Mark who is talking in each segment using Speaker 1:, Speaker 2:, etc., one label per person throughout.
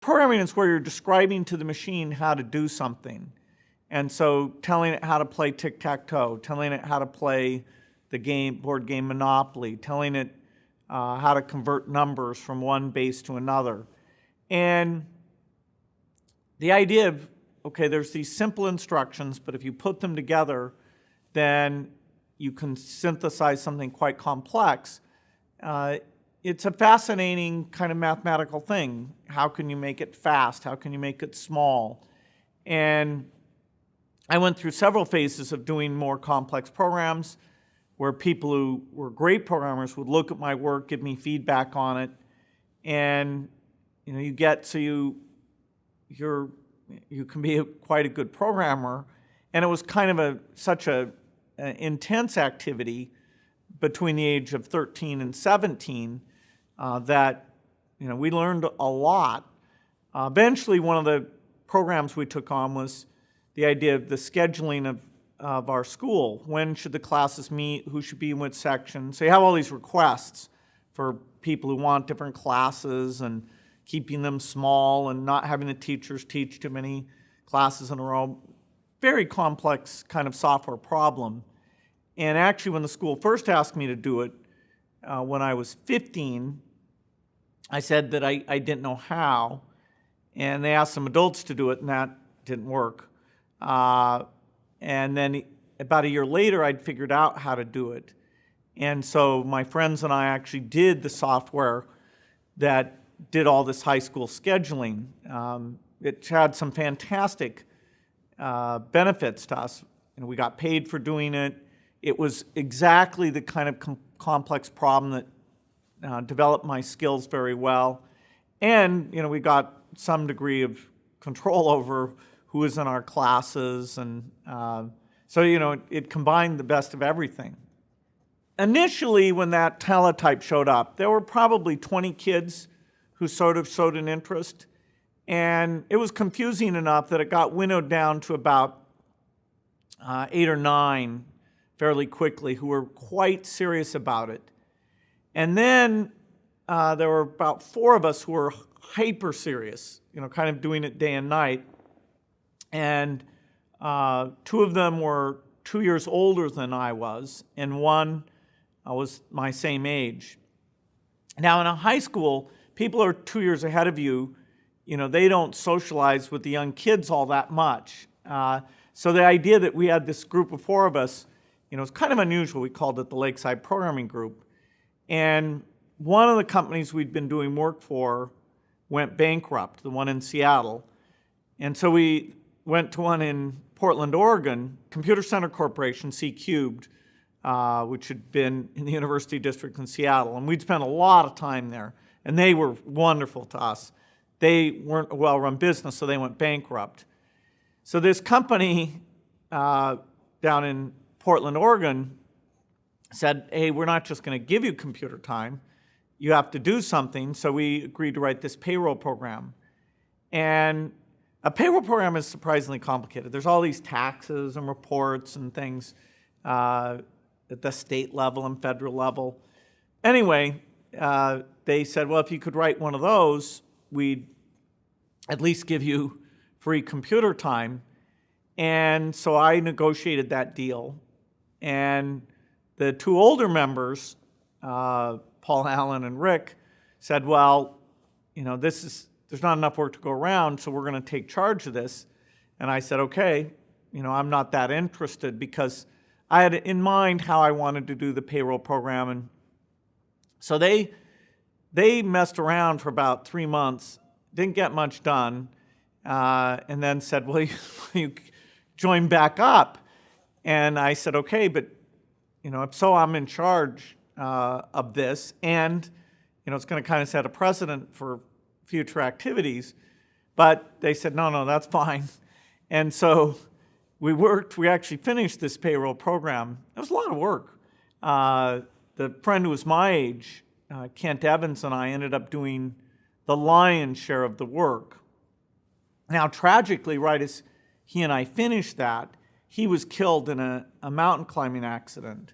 Speaker 1: programming is where you're describing to the machine how to do something. And so telling it how to play tic-tac-toe, telling it how to play the board game Monopoly, telling it how to convert numbers from one base to another. And the idea of, okay, there's these simple instructions, but if you put them together, then you can synthesize something quite complex. It's a fascinating kind of mathematical thing. How can you make it fast? How can you make it small? And I went through several phases of doing more complex programs where people who were great programmers would look at my work, give me feedback on it, and you can be quite a good programmer. And it was kind of such an intense activity between the age of 13 and 17 that we learned a lot. Eventually, one of the programs we took on was the idea of the scheduling of our school. When should the classes meet? Who should be in which section? So you have all these requests for people who want different classes and keeping them small and not having the teachers teach too many classes in a row. Very complex kind of software problem. And actually, when the school first asked me to do it, when I was 15, I said that I didn't know how. And they asked some adults to do it, and that didn't work. And then about a year later, I'd figured out how to do it. And so my friends and I actually did the software that did all this high school scheduling. It had some fantastic benefits to us. We got paid for doing it. It was exactly the kind of complex problem that developed my skills very well. And we got some degree of control over who was in our classes, and so it combined the best of everything. Initially, when that teletype showed up, there were probably 20 kids who sort of showed an interest, and it was confusing enough that it got winnowed down to about 8 or 9 fairly quickly who were quite serious about it. And then there were about 4 of us who were hyper serious, kind of doing it day and night. And 2 of them were 2 years older than I was, and 1 was my same age. Now, in a high school, people are 2 years ahead of you. They don't socialize with the young kids all that much. So the idea that we had this group of 4 of us, was kind of unusual. We called it the Lakeside Programming Group. And one of the companies we'd been doing work for went bankrupt, the one in Seattle. And so we went to one in Portland, Oregon, Computer Center Corporation, C-Cubed, which had been in the University District in Seattle. And we'd spent a lot of time there. And they were wonderful to us. They weren't a well-run business, so they went bankrupt. So this company down in Portland, Oregon, said, hey, we're not just going to give you computer time. You have to do something. So we agreed to write this payroll program. And a payroll program is surprisingly complicated. There's all these taxes and reports and things at the state level and federal level. Anyway, they said, well, if you could write one of those, we'd at least give you free computer time. And so I negotiated that deal. And the 2 older members, Paul Allen and Rick, said, well, there's not enough work to go around, so we're going to take charge of this. And I said, okay, I'm not that interested, because I had in mind how I wanted to do the payroll program. And so they messed around for about 3 months, didn't get much done, and then said, well, you join back up. And I said, okay, but so I'm in charge of this, and it's going to kind of set a precedent for future activities. But they said, no, that's fine. And so we actually finished this payroll program. It was a lot of work. The friend who was my age, Kent Evans, and I ended up doing the lion's share of the work. Now, tragically, right as he and I finished that, he was killed in a mountain climbing accident.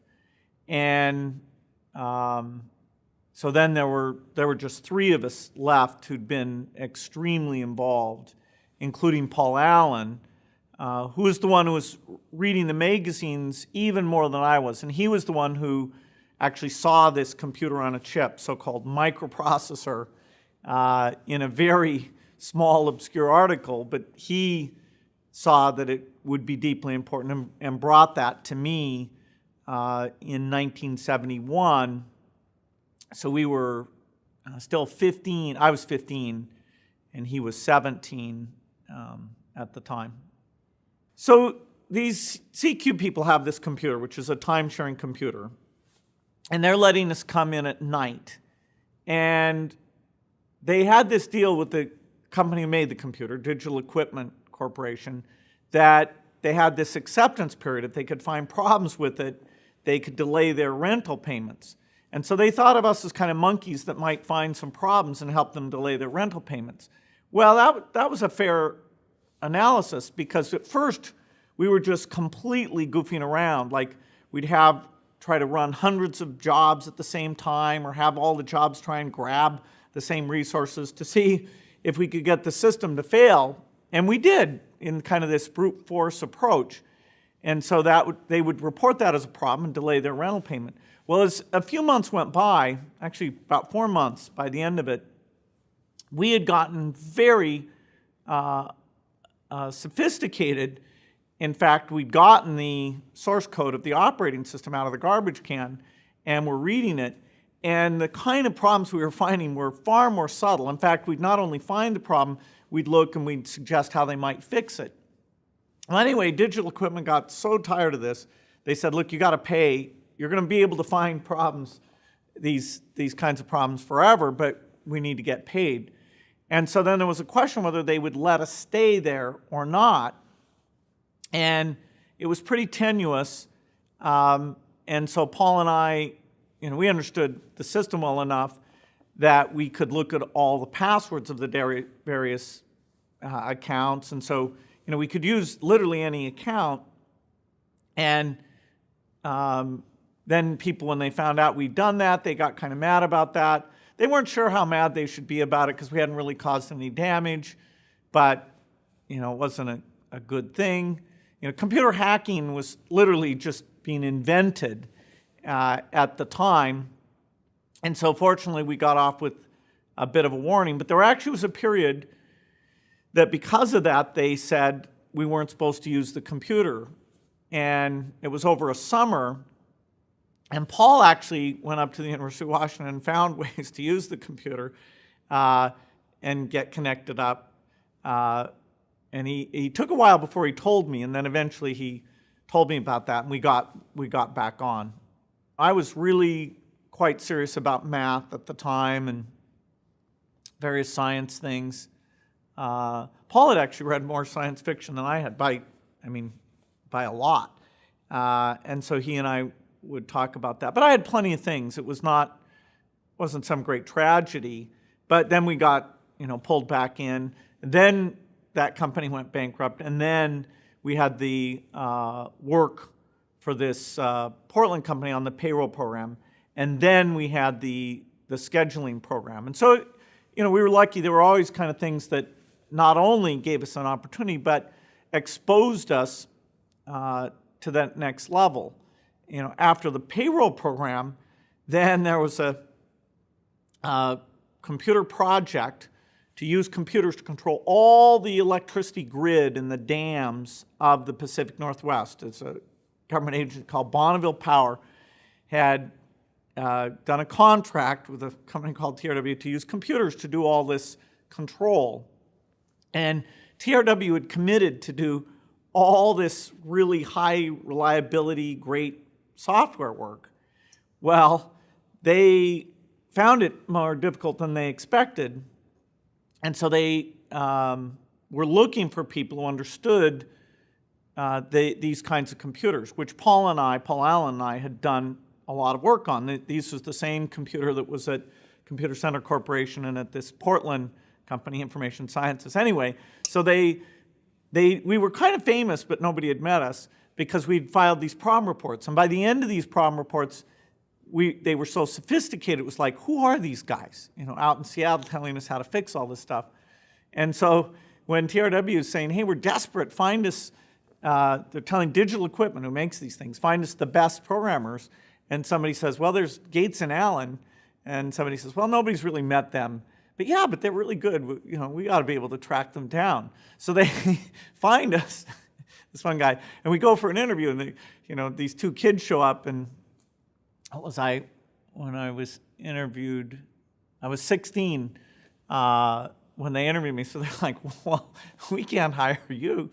Speaker 1: And So then there were just 3 of us left who'd been extremely involved, including Paul Allen, who was the one who was reading the magazines even more than I was. And he was the one who actually saw this computer on a chip, so-called microprocessor, in a very small, obscure article. But he saw that it would be deeply important and brought that to me in 1971. So we were still 15. I was 15, and he was 17 at the time. So these CQ people have this computer, which is a time-sharing computer, and they're letting us come in at night. And they had this deal with the company who made the computer, Digital Equipment Corporation, that they had this acceptance period. If they could find problems with it, they could delay their rental payments. And so they thought of us as kind of monkeys that might find some problems and help them delay their rental payments. Well, that was a fair analysis, because at first we were just completely goofing around. Like, we'd try to run hundreds of jobs at the same time, or have all the jobs try and grab the same resources to see if we could get the system to fail. And we did, in kind of this brute force approach. And so they would report that as a problem and delay their rental payment. Well, as a few months went by, actually about 4 months by the end of it, we had gotten very sophisticated. In fact, we'd gotten the source code of the operating system out of the garbage can, and we're reading it. And the kind of problems we were finding were far more subtle. In fact, we'd not only find the problem, we'd look and we'd suggest how they might fix it. Well, anyway, Digital Equipment got so tired of this, they said, look, you got to pay. You're going to be able to find problems, these kinds of problems forever, but we need to get paid. And so then there was a question whether they would let us stay there or not. And it was pretty tenuous. And so Paul and I, we understood the system well enough that we could look at all the passwords of the various accounts. And so, we could use literally any account. And then people, when they found out we'd done that, they got kind of mad about that. They weren't sure how mad they should be about it, because we hadn't really caused any damage. But, it wasn't a good thing. Computer hacking was literally just being invented at the time. And so fortunately, we got off with a bit of a warning. But there actually was a period that, because of that, they said we weren't supposed to use the computer. And it was over a summer. And Paul actually went up to the University of Washington and found ways to use the computer and get connected up. And he took a while before he told me, and then eventually he told me about that, and we got back on. I was really quite serious about math at the time and various science things. Paul had actually read more science fiction than I had by a lot. And so he and I would talk about that. But I had plenty of things. It wasn't some great tragedy. But then we got, pulled back in. And then that company went bankrupt. And then we had the work for this Portland company on the payroll program. And then we had the scheduling program. And so, we were lucky. There were always kind of things that not only gave us an opportunity, but exposed us to that next level. After the payroll program, then there was a computer project to use computers to control all the electricity grid in the dams of the Pacific Northwest. It's a government agency called Bonneville Power had done a contract with a company called TRW to use computers to do all this control. And TRW had committed to do all this really high reliability, great software work. Well, they found it more difficult than they expected. And so they were looking for people who understood these kinds of computers, which Paul Allen and I had done a lot of work on. This was the same computer that was at Computer Center Corporation and at this Portland company, Information Sciences. Anyway, so we were kind of famous, but nobody had met us because we'd filed these problem reports. And by the end of these problem reports, they were so sophisticated, it was like, who are these guys, out in Seattle telling us how to fix all this stuff? And so when TRW is saying, hey, we're desperate, find us, they're telling Digital Equipment, who makes these things, find us the best programmers. And somebody says, well, there's Gates and Allen. And somebody says, well, nobody's really met them. But yeah, but they're really good. We ought to be able to track them down. So they find us, this one guy, and we go for an interview, and these two kids show up, and when I was interviewed, I was 16 when they interviewed me. So they're like, well, we can't hire you.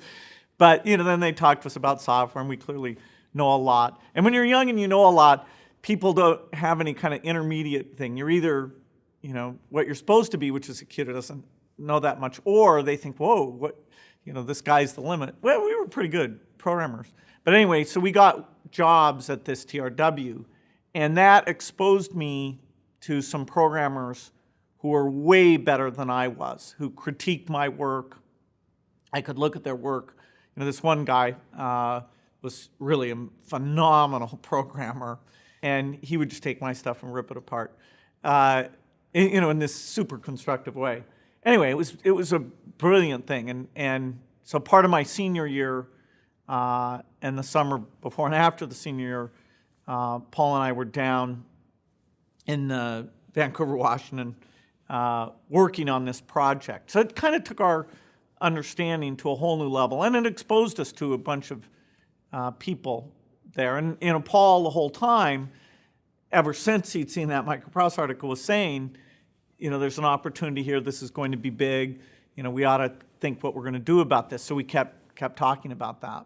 Speaker 1: But then they talk to us about software, and we clearly know a lot. And when you're young and you know a lot, people don't have any kind of intermediate thing. You're either, what you're supposed to be, which is a kid who doesn't know that much, or they think, whoa, this guy's the limit. Well, we were pretty good programmers. But anyway, so we got jobs at this TRW, and that exposed me to some programmers who were way better than I was, who critiqued my work. I could look at their work. This one guy was really a phenomenal programmer, and he would just take my stuff and rip it apart, in this super constructive way. Anyway, it was a brilliant thing, and so part of my senior year and the summer before and after the senior year, Paul and I were down in Vancouver, Washington, working on this project. So it kind of took our understanding to a whole new level, and it exposed us to a bunch of people there. And Paul, the whole time, ever since he'd seen that MicroProcessor article, was saying, there's an opportunity here. This is going to be big. We ought to think what we're going to do about this. So we kept talking about that.